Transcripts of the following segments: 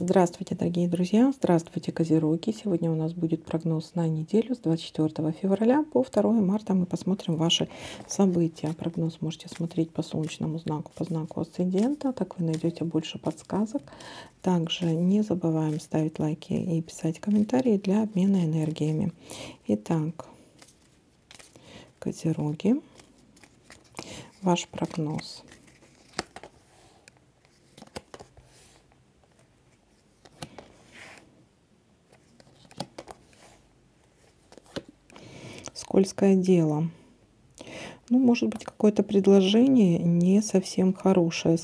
Здравствуйте, дорогие друзья! Здравствуйте, Козероги! Сегодня у нас будет прогноз на неделю с 24 февраля по 2 марта. Мы посмотрим ваши события. Прогноз можете смотреть по солнечному знаку, по знаку асцендента. Так вы найдете больше подсказок. Также не забываем ставить лайки и писать комментарии для обмена энергиями. Итак, Козероги, ваш прогноз. Скользкое дело. Ну, может быть, какое-то предложение не совсем хорошее.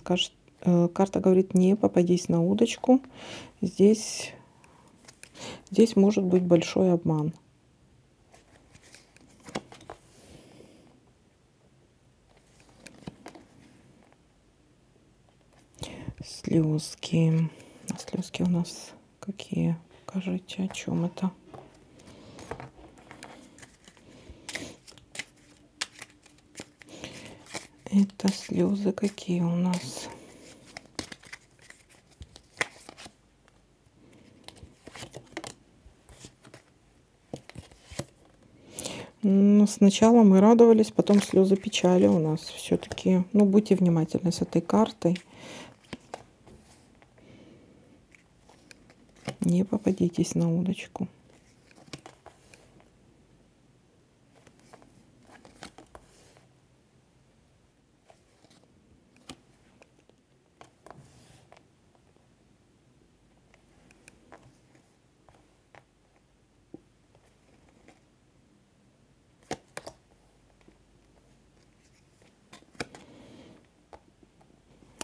Карта говорит, не попадись на удочку. Здесь может быть большой обман. Слезки. А слезки у нас какие? Покажите, о чем это? Это слезы какие у нас? Ну, сначала мы радовались, потом слезы печали у нас. Все-таки, ну, будьте внимательны с этой картой. Не попадитесь на удочку.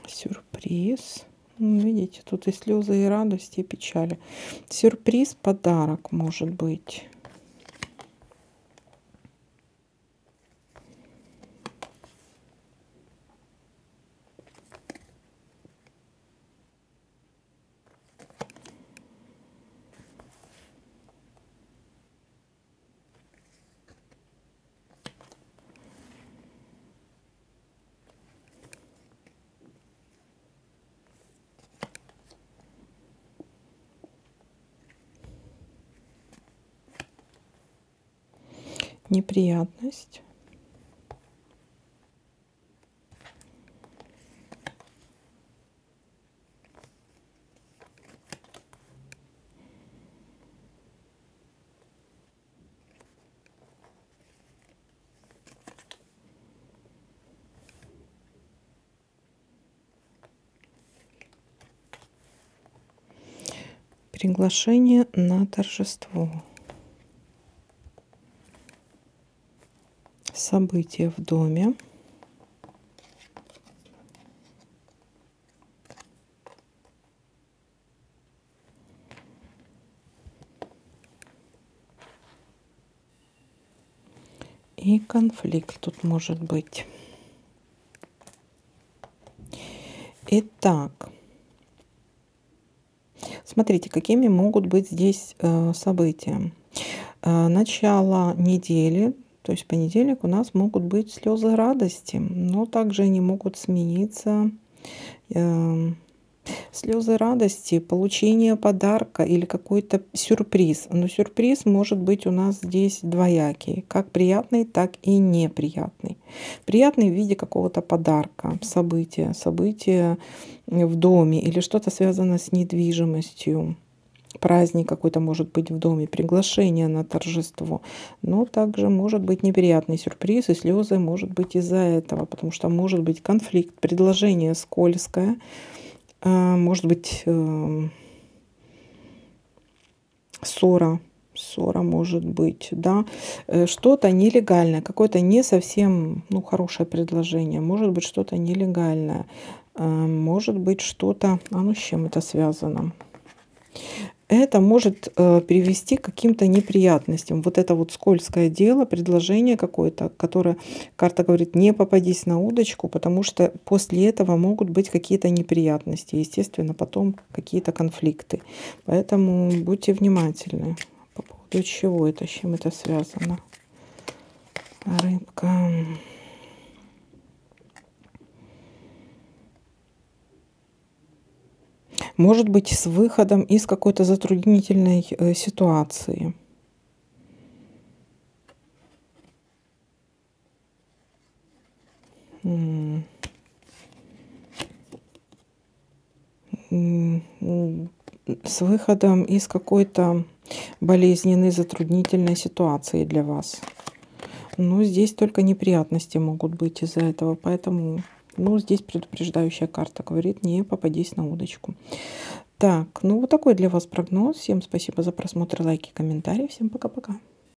Сюрприз. Видите, тут и слезы, и радость, и печали. Сюрприз, подарок может быть. Неприятность. Приглашение на торжество. События в доме. И конфликт тут может быть. Итак, смотрите, какими могут быть здесь события. Начало недели, то есть понедельник, у нас могут быть слезы радости, но также они могут смениться слезы радости, получение подарка или какой-то сюрприз. Но сюрприз может быть у нас здесь двоякий, как приятный, так и неприятный. Приятный в виде какого-то подарка, события в доме или что-то связано с недвижимостью. Праздник какой-то может быть в доме, приглашение на торжество. Но также может быть неприятный сюрприз, и слезы может быть из-за этого, потому что может быть конфликт, предложение скользкое, может быть ссора может быть, да, что-то нелегальное, какое-то не совсем, ну, хорошее предложение, может быть что-то нелегальное, может быть что-то, с чем это связано? Это может привести к каким-то неприятностям. Вот это вот скользкое дело, предложение какое-то, которое карта говорит, не попадись на удочку, потому что после этого могут быть какие-то неприятности. Естественно, потом какие-то конфликты. Поэтому будьте внимательны. По поводу чего это, с чем это связано? Рыбка. Может быть, с выходом из какой-то затруднительной ситуации. С выходом из какой-то болезненной, затруднительной ситуации для вас. Ну, здесь только неприятности могут быть из-за этого, поэтому, ну, здесь предупреждающая карта говорит, не попадись на удочку. Так, ну вот такой для вас прогноз. Всем спасибо за просмотр, лайки, комментарии. Всем пока-пока.